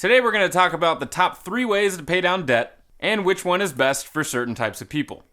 Today we're going to talk about the top 3 ways to pay down debt and which one is best for certain types of people.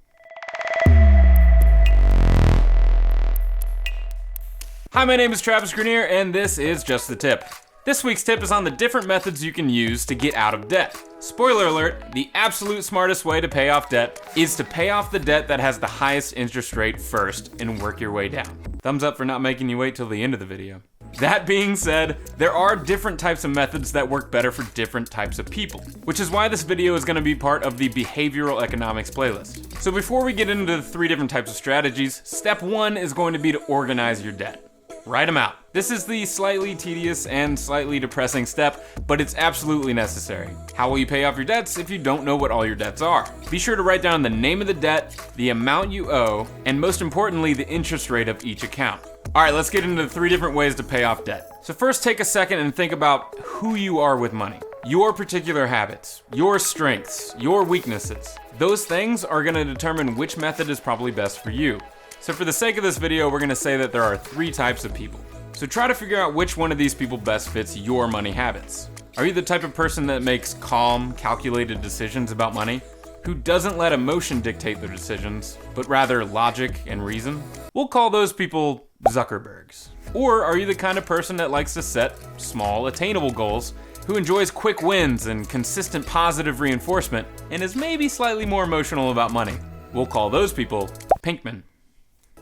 Hi, my name is Travis Grenier and this is Just the Tip. This week's tip is on the different methods you can use to get out of debt. Spoiler alert, the absolute smartest way to pay off debt is to pay off the debt that has the highest interest rate first and work your way down. Thumbs up for not making you wait till the end of the video. That being said, there are different types of methods that work better for different types of people, which is why this video is going to be part of the behavioral economics playlist. So before we get into the 3 different types of strategies, step 1 is going to be to organize your debt. Write them out. This is the slightly tedious and slightly depressing step, but it's absolutely necessary. How will you pay off your debts if you don't know what all your debts are? Be sure to write down the name of the debt, the amount you owe, and most importantly, the interest rate of each account. All right, let's get into the 3 different ways to pay off debt. So first, take a second and think about who you are with money. Your particular habits, your strengths, your weaknesses. Those things are gonna determine which method is probably best for you. So for the sake of this video, we're gonna say that there are 3 types of people. So try to figure out which one of these people best fits your money habits. Are you the type of person that makes calm, calculated decisions about money? Who doesn't let emotion dictate their decisions, but rather logic and reason? We'll call those people Zuckerbergs. Or are you the kind of person that likes to set small, attainable goals, who enjoys quick wins and consistent positive reinforcement, and is maybe slightly more emotional about money? We'll call those people Pinkman.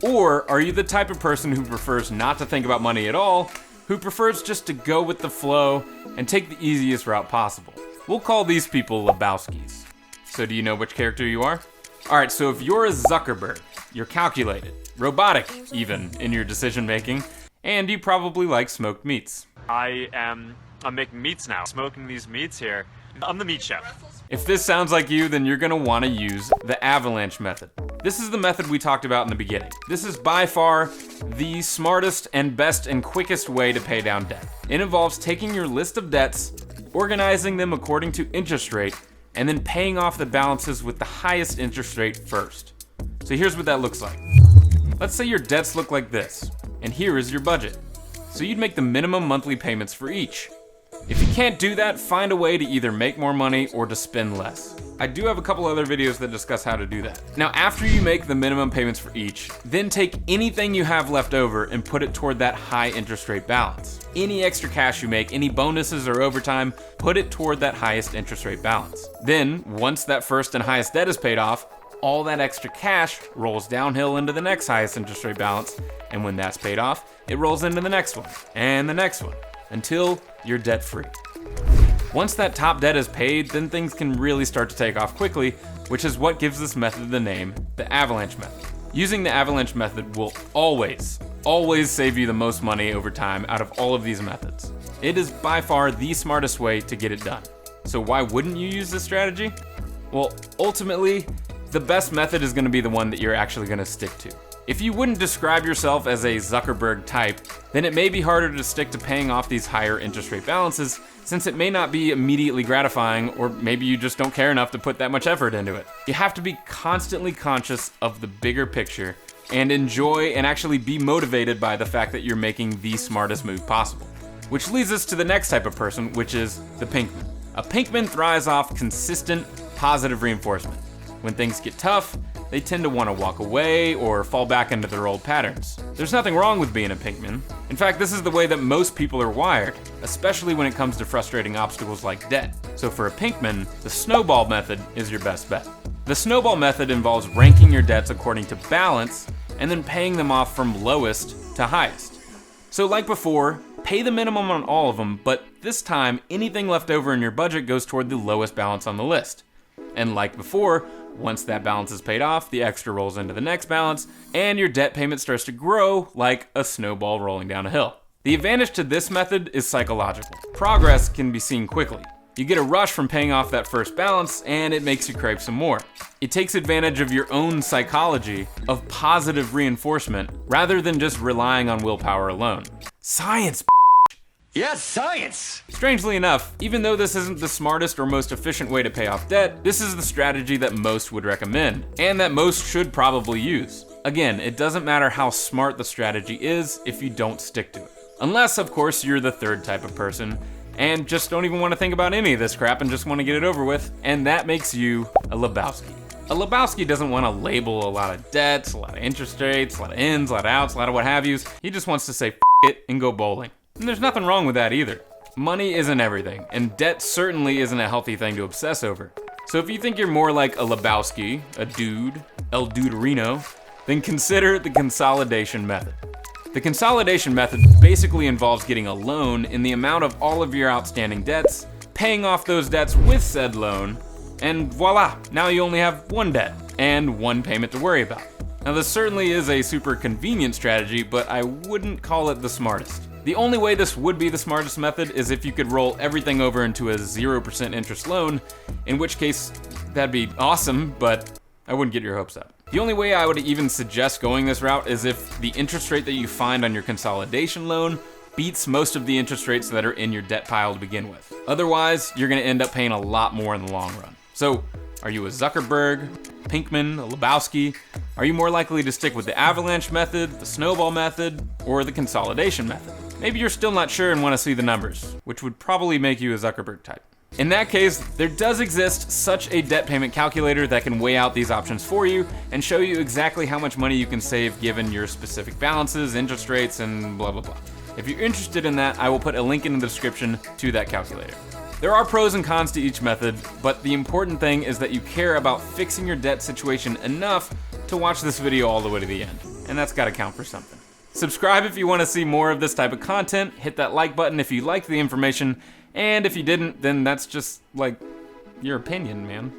Or are you the type of person who prefers not to think about money at all, who prefers just to go with the flow and take the easiest route possible? We'll call these people Lebowskis. So do you know which character you are? Alright, so if you're a Zuckerberg, you're calculated, robotic even in your decision making, and you probably like smoked meats. I'm making meats now, smoking these meats here. I'm the meat chef. If this sounds like you, then you're gonna wanna use the Avalanche Method. This is the method we talked about in the beginning. This is by far the smartest and best and quickest way to pay down debt. It involves taking your list of debts, organizing them according to interest rate, and then paying off the balances with the highest interest rate first. So here's what that looks like. Let's say your debts look like this, and here is your budget. So you'd make the minimum monthly payments for each. If you can't do that, find a way to either make more money or to spend less. I do have a couple other videos that discuss how to do that. Now, after you make the minimum payments for each, then take anything you have left over and put it toward that high interest rate balance. Any extra cash you make, any bonuses or overtime, put it toward that highest interest rate balance. Then, once that first and highest debt is paid off, all that extra cash rolls downhill into the next highest interest rate balance, and when that's paid off, it rolls into the next one, and the next one, until you're debt free. Once that top debt is paid, then things can really start to take off quickly, which is what gives this method the name, the Avalanche Method. Using the Avalanche Method will always save you the most money over time out of all of these methods. It is by far the smartest way to get it done. So why wouldn't you use this strategy? Well, ultimately, the best method is gonna be the one that you're actually gonna stick to. If you wouldn't describe yourself as a Zuckerberg type, then it may be harder to stick to paying off these higher interest rate balances, since it may not be immediately gratifying, or maybe you just don't care enough to put that much effort into it. You have to be constantly conscious of the bigger picture and enjoy and actually be motivated by the fact that you're making the smartest move possible. Which leads us to the next type of person, which is the Pinkman. A Pinkman thrives off consistent, positive reinforcement. When things get tough, they tend to want to walk away or fall back into their old patterns. There's nothing wrong with being a Pinkman. In fact, this is the way that most people are wired, especially when it comes to frustrating obstacles like debt. So for a Pinkman, the Snowball Method is your best bet. The Snowball Method involves ranking your debts according to balance and then paying them off from lowest to highest. So like before, pay the minimum on all of them, but this time, anything left over in your budget goes toward the lowest balance on the list. And like before, once that balance is paid off, the extra rolls into the next balance, and your debt payment starts to grow like a snowball rolling down a hill. The advantage to this method is psychological. Progress can be seen quickly. You get a rush from paying off that first balance, and it makes you crave some more. It takes advantage of your own psychology of positive reinforcement rather than just relying on willpower alone. Science! Yes, science! Strangely enough, even though this isn't the smartest or most efficient way to pay off debt, this is the strategy that most would recommend, and that most should probably use. Again, it doesn't matter how smart the strategy is if you don't stick to it. Unless, of course, you're the third type of person, and just don't even want to think about any of this crap and just want to get it over with, and that makes you a Lebowski. A Lebowski doesn't want to label a lot of debts, a lot of interest rates, a lot of ins, a lot of outs, a lot of what have yous. He just wants to say F it and go bowling. And there's nothing wrong with that either. Money isn't everything, and debt certainly isn't a healthy thing to obsess over. So if you think you're more like a Lebowski, a dude, El Duderino, then consider the Consolidation Method. The Consolidation Method basically involves getting a loan in the amount of all of your outstanding debts, paying off those debts with said loan, and voila, now you only have one debt and one payment to worry about. Now this certainly is a super convenient strategy, but I wouldn't call it the smartest. The only way this would be the smartest method is if you could roll everything over into a 0% interest loan, in which case that'd be awesome, but I wouldn't get your hopes up. The only way I would even suggest going this route is if the interest rate that you find on your consolidation loan beats most of the interest rates that are in your debt pile to begin with. Otherwise, you're gonna end up paying a lot more in the long run. So, are you a Zuckerberg, Pinkman, a Lebowski? Are you more likely to stick with the Avalanche Method, the Snowball Method, or the Consolidation Method? Maybe you're still not sure and want to see the numbers, which would probably make you a Zuckerberg type. In that case, there does exist such a debt payment calculator that can weigh out these options for you and show you exactly how much money you can save given your specific balances, interest rates, and blah blah blah. If you're interested in that, I will put a link in the description to that calculator. There are pros and cons to each method, but the important thing is that you care about fixing your debt situation enough to watch this video all the way to the end, and that's gotta count for something. Subscribe if you want to see more of this type of content, hit that like button if you liked the information, and if you didn't, then that's just, like, your opinion, man.